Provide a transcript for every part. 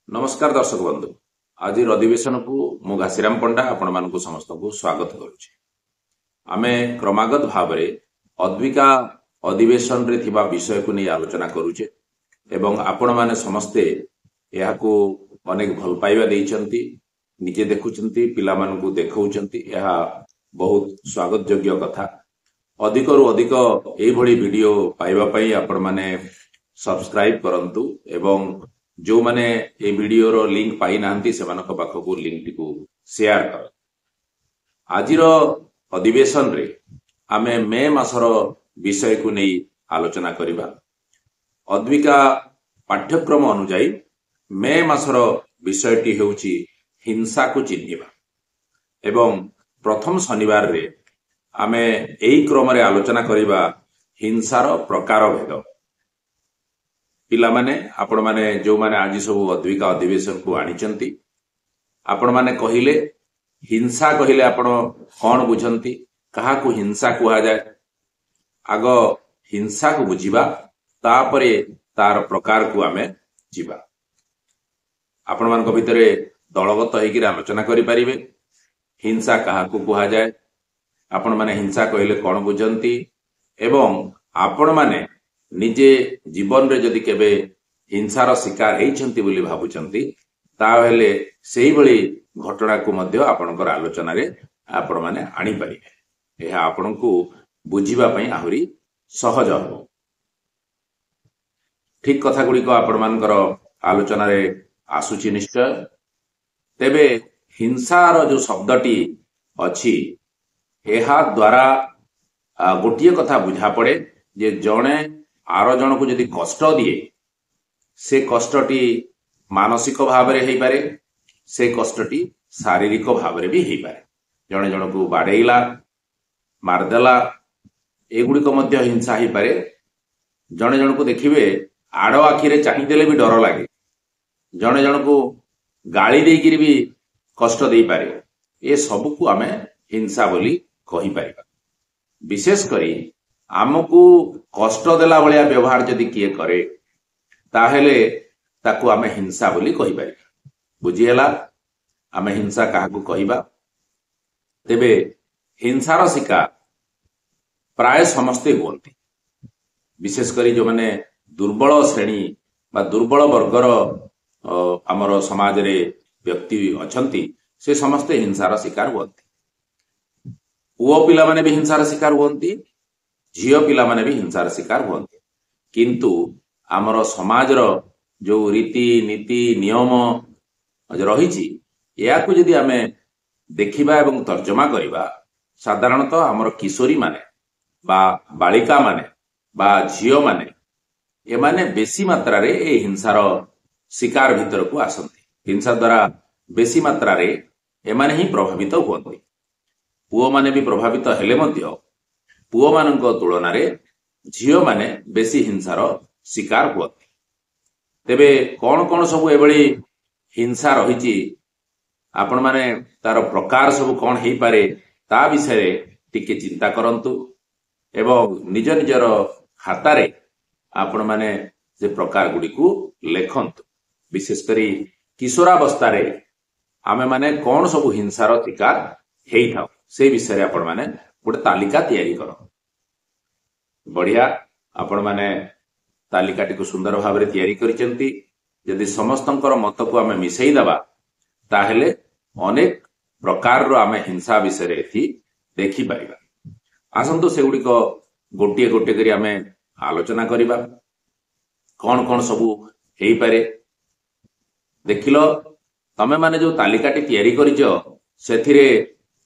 नमस्कार दर्शक बंधु। आज अधिवेशन को मु घासीराम पंडा आपण मानक समस्त को स्वागत करुचे। आमे क्रमागत भाव में अद्विका अधिवेशन रे थिबा विषय को नहीं आलोचना करुचे एवं आपण माने समस्ते यह को अनेक भल पाइबा देइचंती, निजे देखुचंती, पिला मानकु देखौचंती। यह बहुत स्वागत योग्य कथा। अधिक रु अधिक एई भली वीडियो पाइबा पई आपण माने सब्सक्राइब करंतु एवं जो माने ए वीडियो रो लिंक पाई नांती सेमानक पाखकु लिंक टिकु शेयर कर। आजिर अधिवेशन रे आमे मे मासर विषय को नहीं आलोचना करिबा। अद्विका पाठ्यक्रम अनुसार मे मासर विषयटी हेउची हिंसा को चिन्हिबा एवं प्रथम शनिवार रे आमे एई क्रम रे आलोचना करिबा हिंसार प्रकार भेद। पिला माने आपण माने जो माने आज सब अद्विका अधिवेशन को आनिचंती, आपण माने कहिले हिंसा कहिले आपण कौन बुझंती, कहा को हिंसा कुहा जाए। आग हिंसा को बुझिबा, तापरे तार प्रकार को आमे जिबा। आपण मानक भितरे दलगत होइकि आलोचना करि परिबे हिंसा कहा को कुहा जाए, आपण माने हिंसा कहिले कौन बुझंती एवं आपण माने निजे जीवन रे जदि केबे हिंसार शिकार हेइछंती बोली भाबुचंती ताहेले सेही भली घटना को मध्य आपनकर आलोचना रे आपण माने आनी परिबे। एहा आपनकु बुझिबा पई आहुरी सहज हो। ठीक कथा गुडी को आपण मानकर आलोचना रे आसुची निश्चय। तेबे हिंसार जो शब्दटी अछि एहा द्वारा गोटिए कथा बुझा पड़े जे जणे आर जन को यदि कष्ट दिए से कष्टटी मानसिक भाव में हो पारे, से कष्टटी शारीरिक भाव में भी हो पारे। जने जन को बाड़ेला मारदेला एगुड़िक मध्य हिंसा हो पारे। जने जन को देखिए आड़ आखिरे चाहिदेले भी डर लगे, जने जन को गाली देकर भी कष्ट दे पारे। ये सब को आमे हिंसा बोली कहि परिबा। विशेष करी आमको कष्ट देला भलिया व्यवहार जदि किए करे ताहेले ताकू आमे हिंसा बोली कहि परिबा। बुझिहेला आमे हिंसा काहाकू कहिबा। तेबे हिंसार शिकार प्राय समस्ते हुअन्ति। विशेष करी जो माने दुर्बल श्रेणी बा दुर्बल वर्गर आमर समाज रे व्यक्ति अछंती से समस्ते हिंसार शिकार हुअन्ति। पुओ पिला माने भी हिंसार शिकार हुअन्ति, झियो पिला माने भी हिंसार शिकार हुअन्ति। किंतु आमर समाजर जो रीति नीति नियम रही या यदि आमे देखिबा एवं तर्जमा करिबा, साधारणतः आमर किशोरी माने बा बालिका माने बा झियो माने एमाने बेसी मात्रा रे ए हिंसार शिकार भीतर को आसंती। हिंसा द्वारा बेसी मात्रा रे एमाने ही प्रभावित हुअन्ति। पुओ माने भी प्रभावित हेले मध्य पुओ मानक तुलन में झियो माने बेसी हिंसार शिकार हुअन्ति। तेबे कौन कौन सब एभली हिंसा रही आपण माने तार प्रकार सब कौन हो पारे ता विषय टिके चिंता करंतु एवं निज निजर खातारे आपण माने से प्रकार गुडी को लेखंतु। विशेषकर किशोरावस्था रे आमे माने कौन सब हिंसार शिकार हेई थाउ से विषय आपण माने गोटे तालिका तैयारी कर। बढ़िया आपण माने तालिकाटी को सुंदर भाव में तैयारी करिसेंती। यदि समस्तंकर मत को आमे मिसई दबा ताहेले अनेक प्रकार रो आमे हिंसा विषय रे थी देखि परिबा। आसंतु से गुडी को गोटिए गोटे करी आमे आलोचना करिबा कौन कौन सबु हेई पारे। देखिलो तमे माने जो तालिकाटी तैयारी करिजो सेथिरे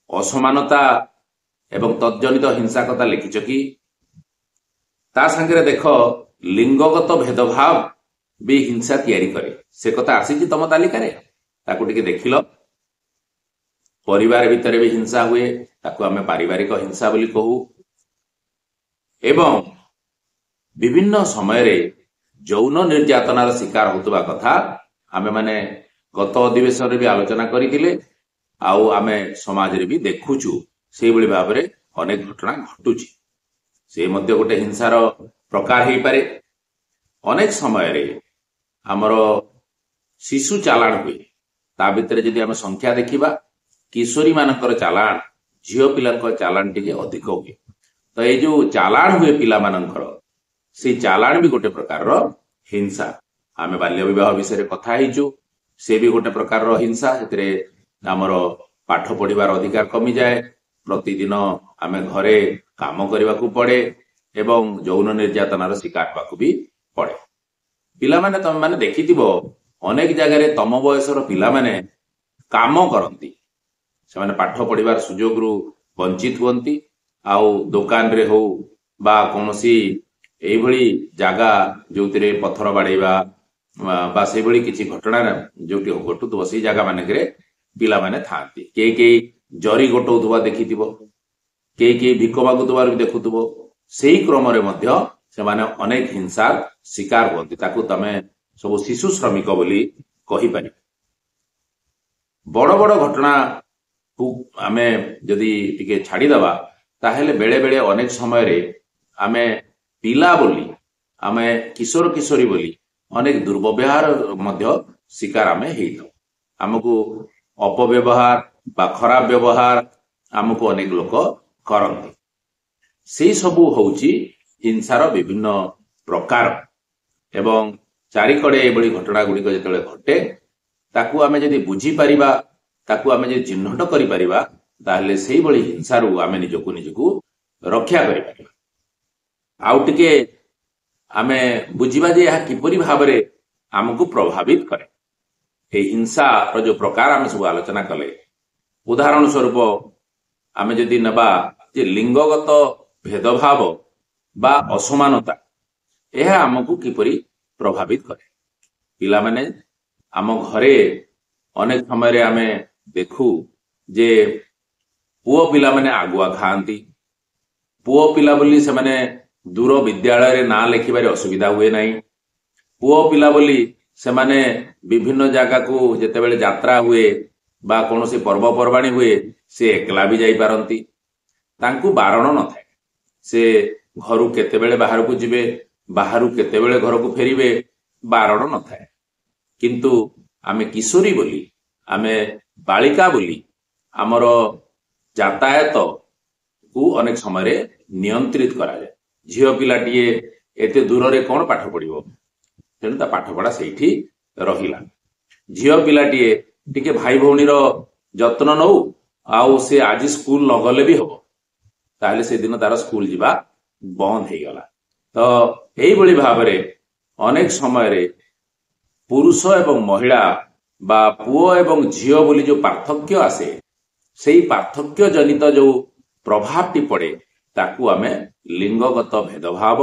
असमानता एवं तज्जनित हिंसा कथा लिखिच कि ता संगे देख लिंगगत भेदभाव भी हिंसा तैयारी करे से कथा आसी तम तालिका रे ताकू टिके देखिल। परिवार भितर भी हिंसा हुए, ताकू आमे पारिवारिक हिंसा बोली कहू। एवं विभिन्न समय रे यौन निर्यातनार शिकार होतबा कथा आमे माने गत अधिवेशन रे भी आलोचना करिथिले, आउ आमे समाज रे भी देखुचु। से भली भाव में अनेक घटना घटुची। से मध्य गोटे हिंसार प्रकार हो पारे। अनेक समय रे आमर ଶିଶୁ ଚାଲାଣ ହୁଏ ତା ଭିତରେ ଯଦି ଆମେ ସଂଖ୍ୟା ଦେଖିବା କିଶୋରୀ ମାନଙ୍କର ଚାଲାଣ ଝିଅ ପିଲାଙ୍କ ଚାଲାଣ ଟିକେ ଅଧିକ ହୁଏ। ତ ଏଇ ଯୋଉ ଚାଲାଣ ହୁଏ ପିଲାମାନଙ୍କର ସେଇ ଚାଲାଣ ବି ଗୋଟେ ପ୍ରକାରର ହିଂସା। ଆମେ ବାଲ୍ୟ ବିବାହ ବିଷୟରେ କଥା ହେଇଛୁ, ସେ ବି ଗୋଟେ ପ୍ରକାରର ହିଂସା। ସେଥିରେ ଆମର ପାଠ ପଢିବାର ଅଧିକାର କମିଯାଏ, ପ୍ରତିଦିନ ଆମେ ଘରେ କାମ କରିବାକୁ ପଡେ ଏବଂ ଯୌନ ନିର୍ଯାତନାର ଶିକାର ହେବାକୁ ବି ପଡେ। ପିଲାମାନେ ତମେ ମାନେ ଦେଖିଥିବ ଅନେକ ଜାଗାରେ ତମ ବୟସର ପିଲାମାନେ କାମ କରନ୍ତି, ସେମାନେ ପାଠ ପଢିବାର ସୁଯୋଗରୁ ବଞ୍ଚିତ ହୁଅନ୍ତି। ଆଉ ଦୋକାନରେ ହଉ ବା କୌଣସି ଏଇଭଳି ଜାଗା ଯୋଉଥିରେ ପଥର ବାଡେଇବା ବା ସେଇଭଳି କିଛି ଘଟଣା ଯୋଉଠି ଘଟୁଥିବ ସେଇ ଜାଗା ମାନଙ୍କରେ ପିଲାମାନେ ଥାଆନ୍ତି। କେହି ଜରି ଗୋଟଉଥିବା ଦେଖିଥିବ, କେହି ଭିକ ମାଗୁଥିବାର ବି ଦେଖୁଥିବ। ସେଇ କ୍ରମରେ ମଧ୍ୟ ସେମାନେ ଅନେକ ହିଂସା ଶିକାର ହୁଅନ୍ତି। ତାକୁ ତମେ ସବୁ ଶିଶୁ ଶ୍ରମିକ ବୋଲି କହିପାରିବ। ବଡ ବଡ ଘଟଣାକୁ ଆମେ ଯଦି ଟିକେ ଛାଡିଦେବା ତାହେଲେ ବେଳେ ବେଳେ ଅନେକ ସମୟରେ ଆମେ ପିଲା ବୋଲି, ଆମେ କିଶୋର କିଶୋରୀ ବୋଲି ଅନେକ ଦୁର୍ବ୍ୟବହାର ମଧ୍ୟ ଶିକାର ଆମେ ହେଇଥାଉ। ଆମକୁ ଅପବ୍ୟବହାର ବା ଖରାପ ବ୍ୟବହାର ଆମକୁ ଅନେକ ଲୋକ କରନ୍ତି। ସେଇ ସବୁ ହଉଛି ହିଂସାର ବିଭିନ୍ନ ପ୍ରକାର। ଏବଂ ଚାରିକଡେ ଏଭଳି ଘଟଣା ଗୁଡ଼ିକ ଯେତେବେଳେ ଘଟେ ତାକୁ ଆମେ ଯଦି ବୁଝିପାରିବା, ତାକୁ ଆମେ ଯଦି ଚିହ୍ନଟ କରିପାରିବା ତାହେଲେ ସେଇଭଳି ହିଂସାରୁ ଆମେ ନିଜକୁ ରକ୍ଷା କରିପାରିବା। ଆଉ ଟିକେ ଆମେ ବୁଝିବା ଯେ ଏହା କିପରି ଭାବରେ ଆମକୁ ପ୍ରଭାବିତ କରେ। এই ହିଂସାର ଯୋଉ ପ୍ରକାର ଆମେ ସବୁ ଆଲୋଚନା କଲେ, ଉଦାହରଣ ସ୍ୱରୂପ ଆମେ ଯଦି ନେବା ଯେ ଲିଙ୍ଗଗତ ଭେଦଭାବ ବା ଅସମାନତା, ଏହା ଆମକୁ କିପରି ପ୍ରଭାବିତ କରେ। ପିଲାମାନେ ଆମ ଘରେ ଅନେକ ସମୟରେ ଆମେ ଦେଖୁ ଯେ ପୁଅ ପିଲାମାନେ ଆଗୁଆ ଖାଆନ୍ତି। ପୁଅ ପିଲା ବୋଲି ସେମାନେ ଦୂର ବିଦ୍ୟାଳୟରେ ନାଁ ଲେଖିବାରେ ଅସୁବିଧା ହୁଏ ନାହିଁ। ପୁଅ ପିଲା ବୋଲି ସେମାନେ ବିଭିନ୍ନ ଜାଗାକୁ ଯେତେବେଳେ ଯାତ୍ରା ହୁଏ ବା କୌଣସି ପର୍ବପର୍ବାଣୀ ହୁଏ ସେ ଏକଲା ବି ଯାଇପାରନ୍ତି, ତାଙ୍କୁ ବାରଣ ନଥାଏ। ସେ ଘରୁ କେତେବେଳେ ବାହାରକୁ ଯିବେ, ବାହାରୁ କେତେବେଳେ ଘରକୁ ଫେରିବେ, ବାରଣ ନଥାଏ। କିନ୍ତୁ ଆମେ କିଶୋରୀ ବୋଲି, ଆମେ ବାଳିକା ବୋଲି ଆମର ଯାତାୟାତକୁ ଅନେକ ସମୟରେ ନିୟନ୍ତ୍ରିତ କରାଯାଏ। ଝିଅ ପିଲାଟିଏ ଏତେ ଦୂରରେ କଣ ପାଠ ପଢିବ, ତେଣୁ ତା ପାଠ ପଢା ସେଇଠି ରହିଲା। ଝିଅ ପିଲାଟିଏ ଟିକେ ଭାଇ ଭଉଣୀର ଯତ୍ନ ନଉ, ଆଉ ସେ ଆଜି ସ୍କୁଲ ନ ଗଲେ ବି ହବ, ତାହେଲେ ସେଦିନ ତାର ସ୍କୁଲ ଯିବା ବନ୍ଦ ହେଇଗଲା। ତ ଏଇଭଳି ଭାବରେ ଅନେକ ସମୟରେ ପୁରୁଷ ଏବଂ ମହିଳା ବା ପୁଅ ଏବଂ ଝିଅ ବୋଲି ଯୋଉ ପାର୍ଥକ୍ୟ ଆସେ, ସେଇ ପାର୍ଥକ୍ୟ ଜନିତ ଯୋଉ ପ୍ରଭାବଟି ପଡେ ତାକୁ ଆମେ ଲିଙ୍ଗଗତ ଭେଦଭାବ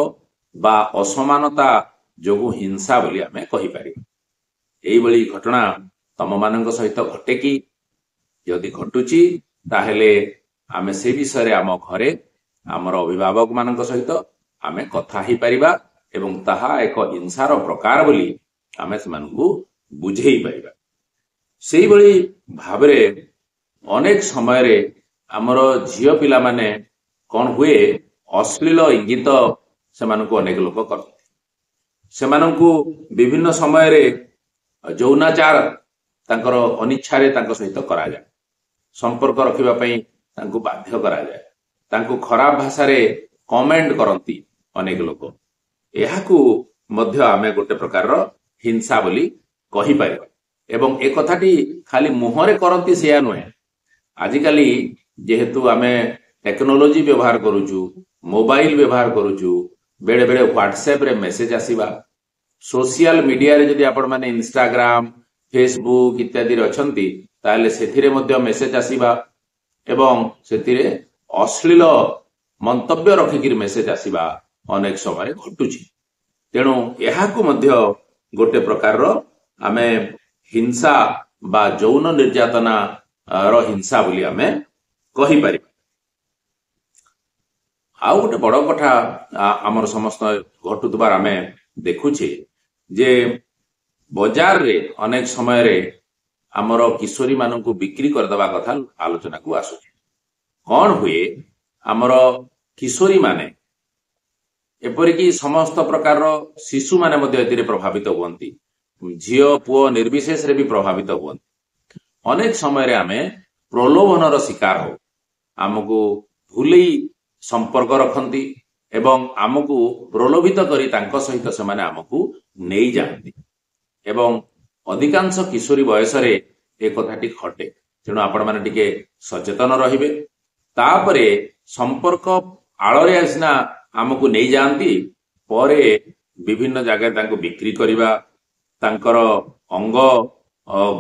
ବା ଅସମାନତା ଯୋଗୁଁ ହିଂସା ବୋଲି ଆମେ କହିପାରିବା। ଏଇଭଳି ଘଟଣା ତମମାନଙ୍କ ସହିତ ଘଟେ କି? ଯଦି ଘଟୁଛି ତାହେଲେ ଆମେ ସେ ବିଷୟରେ ଆମ ଘରେ ଆମର ଅଭିଭାବକ ମାନଙ୍କ ସହିତ ଆମେ କଥା ହେଇପାରିବା ଏବଂ ତାହା ଏକ ହିଂସାର ପ୍ରକାର ବୋଲି ଆମେ ସେମାନଙ୍କୁ ବୁଝେଇ ପାରିବା। ସେଇଭଳି ଭାବରେ ଅନେକ ସମୟରେ ଆମର ଝିଅ ପିଲାମାନେ କଣ ହୁଏ, ଅଶ୍ଳୀଳ ଇଙ୍ଗିତ ସେମାନଙ୍କୁ ଅନେକ ଲୋକ କରନ୍ତି। ସେମାନଙ୍କୁ ବିଭିନ୍ନ ସମୟରେ ଯୌନାଚାର ତାଙ୍କର ଅନିଚ୍ଛାରେ ତାଙ୍କ ସହିତ କରାଯାଏ। ସମ୍ପର୍କ ରଖିବା ପାଇଁ ତାଙ୍କୁ ବାଧ୍ୟ କରାଯାଏ। ତାଙ୍କୁ ଖରାପ ଭାଷାରେ କମେଣ୍ଟ କରନ୍ତି ଅନେକ ଲୋକ। ଏହାକୁ ମଧ୍ୟ ଆମେ ଗୋଟେ ପ୍ରକାରର ହିଂସା ବୋଲି କହିପାରିବା। ଏବଂ ଏ କଥାଟି ଖାଲି ମୁହଁରେ କରନ୍ତି ସେୟା ନୁହେଁ। ଆଜିକାଲି ଯେହେତୁ ଆମେ ଟେକ୍ନୋଲୋଜି ବ୍ୟବହାର କରୁଛୁ, ମୋବାଇଲ ବ୍ୟବହାର କରୁଛୁ, ବେଳେ ବେଳେ ହ୍ୱାଟ୍ସଆପରେ ମେସେଜ ଆସିବା, ସୋସିଆଲ ମିଡିଆରେ ଯଦି ଆପଣମାନେ ଇନଷ୍ଟାଗ୍ରାମ, ଫେସବୁକ୍ ଇତ୍ୟାଦିରେ ଅଛନ୍ତି ତାହେଲେ ସେଥିରେ ମଧ୍ୟ ମେସେଜ ଆସିବା ଏବଂ ସେଥିରେ ଅଶ୍ଳୀଳ ମନ୍ତବ୍ୟ ରଖିକିରି ମେସେଜ ଆସିବା ଅନେକ ସମୟରେ ଘଟୁଛି। ତେଣୁ ଏହାକୁ ମଧ୍ୟ ଗୋଟେ ପ୍ରକାରର ଆମେ ହିଂସା ବା ଯୌନ ନିର୍ଯାତନା ର ହିଂସା ବୋଲି ଆମେ କହିପାରିବା। ଆଉ ଗୋଟେ ବଡ କଥା ଆମର ସମସ୍ତ ଘଟୁଥିବାର ଆମେ ଦେଖୁଛେ ଯେ ବଜାରରେ ଅନେକ ସମୟରେ ଆମର କିଶୋରୀ ମାନଙ୍କୁ ବିକ୍ରି କରିଦେବା କଥା ଆଲୋଚନାକୁ ଆସୁଛି। କଣ ହୁଏ, ଆମର କିଶୋରୀ ମାନେ ଏପରିକି ସମସ୍ତ ପ୍ରକାରର ଶିଶୁମାନେ ମଧ୍ୟ ଏଥିରେ ପ୍ରଭାବିତ ହୁଅନ୍ତି। ଝିଅ ପୁଅ ନିର୍ବିଶେଷରେ ବି ପ୍ରଭାବିତ ହୁଅନ୍ତି। ଅନେକ ସମୟରେ ଆମେ ପ୍ରଲୋଭନର ଶିକାର ହଉ, ଆମକୁ ଭୁଲେଇ ସମ୍ପର୍କ ରଖନ୍ତି ଏବଂ ଆମକୁ ପ୍ରଲୋଭିତ କରି ତାଙ୍କ ସହିତ ସେମାନେ ଆମକୁ ନେଇଯାଆନ୍ତି ଏବଂ ଅଧିକାଂଶ କିଶୋରୀ ବୟସରେ ଏ କଥାଟି ଘଟେ। ତେଣୁ ଆପଣମାନେ ଟିକେ ସଚେତନ ରହିବେ। ତାପରେ ସମ୍ପର୍କ ଆଳରେ ଆସିନା ଆମକୁ ନେଇଯାଆନ୍ତି, ପରେ ବିଭିନ୍ନ ଜାଗାରେ ତାଙ୍କୁ ବିକ୍ରି କରିବା, ତାଙ୍କର ଅଙ୍ଗ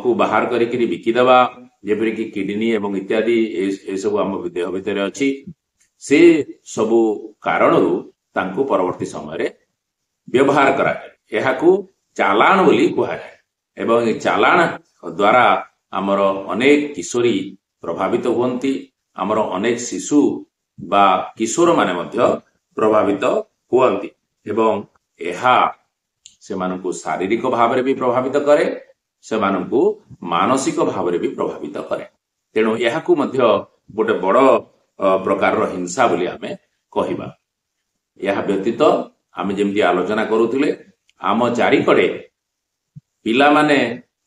କୁ ବାହାର କରିକି ବିକିଦେବା, ଯେପରିକି କିଡନୀ ଏବଂ ଇତ୍ୟାଦି ଏସବୁ ଆମ ଦେହ ଭିତରେ ଅଛି। ସେ ସବୁ କାରଣରୁ ତାଙ୍କୁ ପରବର୍ତ୍ତୀ ସମୟରେ ବ୍ୟବହାର କରାଯାଏ। ଏହାକୁ ଚାଲାଣ ବୋଲି କୁହାଯାଏ ଏବଂ ଏ ଚାଲାଣ ଦ୍ୱାରା ଆମର ଅନେକ କିଶୋରୀ ପ୍ରଭାବିତ ହୁଅନ୍ତି, ଆମର ଅନେକ ଶିଶୁ ବା କିଶୋର ମାନେ ମଧ୍ୟ ପ୍ରଭାବିତ ହୁଅନ୍ତି ଏବଂ ଏହା ସେମାନଙ୍କୁ ଶାରୀରିକ ଭାବରେ ବି ପ୍ରଭାବିତ କରେ, ସେମାନଙ୍କୁ ମାନସିକ ଭାବରେ ବି ପ୍ରଭାବିତ କରେ। ତେଣୁ ଏହାକୁ ମଧ୍ୟ ଗୋଟେ ବଡ଼ ପ୍ରକାରର ହିଂସା ବୋଲି ଆମେ କହିବା। ଏହା ବ୍ୟତୀତ ଆମେ ଯେମିତି ଆଲୋଚନା କରୁଥିଲେ, ଆମ ଚାରିକଡ଼େ ପିଲାମାନେ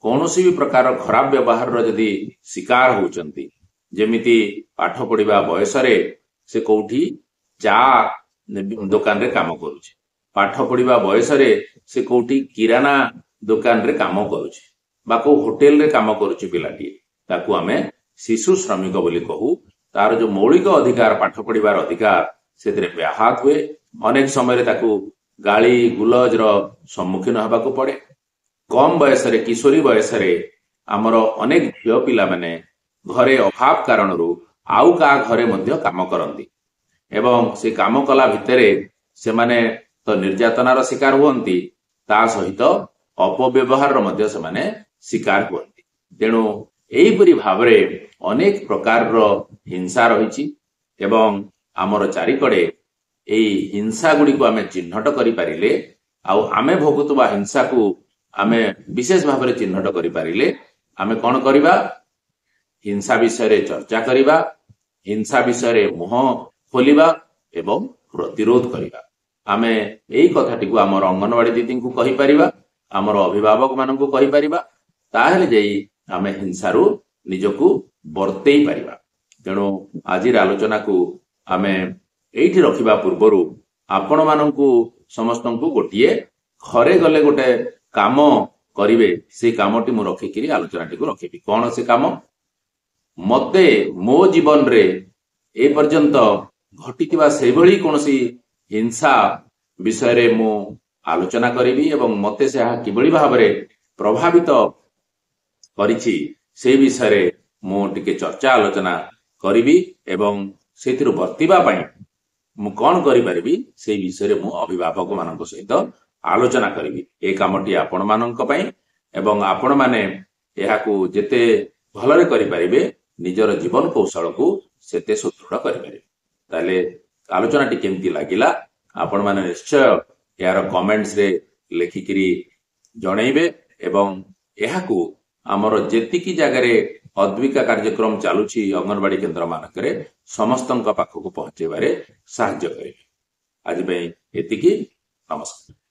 କୌଣସି ବି ପ୍ରକାର ଖରାପ ବ୍ୟବହାରର ଯଦି ଶିକାର ହେଉଛନ୍ତି, ଯେମିତି ପାଠ ପଢିବା ବୟସରେ ସେ କୋଉଠି ଚା ଦୋକାନରେ କାମ କରୁଛି, ପାଠ ପଢିବା ବୟସରେ ସେ କୋଉଠି କିରାନା ଦୋକାନରେ କାମ କରୁଛି ବା କୋଉ ହୋଟେଲରେ କାମ କରୁଛି ପିଲାଟିଏ, ତାକୁ ଆମେ ଶିଶୁ ଶ୍ରମିକ ବୋଲି କହୁ। ତାର ଯୋଉ ମୌଳିକ ଅଧିକାର, ପାଠ ପଢିବାର ଅଧିକାର, ସେଥିରେ ବ୍ୟାଘାତ ହୁଏ। ଅନେକ ସମୟରେ ତାକୁ ଗାଳି ଗୁଲଜର ସମ୍ମୁଖୀନ ହେବାକୁ ପଡେ। କମ ବୟସରେ, କିଶୋରୀ ବୟସରେ ଆମର ଅନେକ ଝିଅ ପିଲାମାନେ ଘରେ ଅଭାବ କାରଣରୁ ଆଉ କାହା ଘରେ ମଧ୍ୟ କାମ କରନ୍ତି ଏବଂ ସେ କାମ କଲା ଭିତରେ ସେମାନେ ତ ନିର୍ଯାତନାର ଶିକାର ହୁଅନ୍ତି, ତା ସହିତ ଅପବ୍ୟବହାରର ମଧ୍ୟ ସେମାନେ ଶିକାର ହୁଅନ୍ତି। ତେଣୁ ଏହିପରି ଭାବରେ ଅନେକ ପ୍ରକାରର ହିଂସା ରହିଛି ଏବଂ ଆମର ଚାରିକଡ଼େ ଏହି ହିଂସା ଗୁଡ଼ିକୁ ଆମେ ଚିହ୍ନଟ କରିପାରିଲେ, ଆଉ ଆମେ ଭୋଗୁଥିବା ହିଂସାକୁ ଆମେ ବିଶେଷ ଭାବରେ ଚିହ୍ନଟ କରିପାରିଲେ ଆମେ କ'ଣ କରିବା? ହିଂସା ବିଷୟରେ ଚର୍ଚ୍ଚା କରିବା, ହିଂସା ବିଷୟରେ ମୁହଁ ଖୋଲିବା ଏବଂ ପ୍ରତିରୋଧ କରିବା। ଆମେ ଏଇ କଥାଟିକୁ ଆମର ଅଙ୍ଗନବାଡି ଦିଦିଙ୍କୁ କହିପାରିବା, ଆମର ଅଭିଭାବକ ମାନଙ୍କୁ କହିପାରିବା, ତାହେଲେ ଯାଇ ଆମେ ହିଂସାରୁ ନିଜକୁ ବର୍ତ୍ତେଇ ପାରିବା। ତେଣୁ ଆଜିର ଆଲୋଚନାକୁ ଆମେ ଏଇଠି ରଖିବା ପୂର୍ବରୁ ଆପଣମାନଙ୍କୁ ସମସ୍ତଙ୍କୁ ଗୋଟିଏ ଘରେ ଗଲେ ଗୋଟେ କାମ କରିବେ, ସେଇ କାମଟି ମୁଁ ରଖିକିରି ଆଲୋଚନାଟିକୁ ରଖିବି। କ'ଣ ସେ କାମ? ମତେ ମୋ ଜୀବନରେ ଏ ପର୍ଯ୍ୟନ୍ତ ଘଟିଥିବା ସେଭଳି କୌଣସି ହିଂସା ବିଷୟରେ ମୁଁ ଆଲୋଚନା କରିବି ଏବଂ ମତେ ସେ କିଭଳି ଭାବରେ ପ୍ରଭାବିତ କରିଛି ସେ ବିଷୟରେ ମୁଁ ଟିକେ ଚର୍ଚ୍ଚା ଆଲୋଚନା କରିବି ଏବଂ ସେଥିରୁ ବର୍ତ୍ତିବା ପାଇଁ ମୁଁ କ'ଣ କରିପାରିବି ସେଇ ବିଷୟରେ ମୁଁ ଅଭିଭାବକ ମାନଙ୍କ ସହିତ ଆଲୋଚନା କରିବି। ଏ କାମଟି ଆପଣମାନଙ୍କ ପାଇଁ ଏବଂ ଆପଣମାନେ ଏହାକୁ ଯେତେ ଭଲରେ କରିପାରିବେ ନିଜର ଜୀବନ କୌଶଳକୁ ସେତେ ସୁଦୃଢ଼ କରିପାରିବେ। ତାହେଲେ ଆଲୋଚନାଟି କେମିତି ଲାଗିଲା ଆପଣମାନେ ନିଶ୍ଚୟ ଏହାର କମେଣ୍ଟସରେ ଲେଖିକିରି ଜଣେଇବେ ଏବଂ ଏହାକୁ ଆମର ଯେତିକି ଜାଗାରେ ଅଦ୍ବିକା କାର୍ଯ୍ୟକ୍ରମ ଚାଲୁଛି ଅଙ୍ଗନବାଡି କେନ୍ଦ୍ର ମାନଙ୍କରେ ସମସ୍ତଙ୍କ ପାଖକୁ ପହଞ୍ଚେଇବାରେ ସାହାଯ୍ୟ କରିବେ। ଆଜି ପାଇଁ ଏତିକି, ନମସ୍କାର।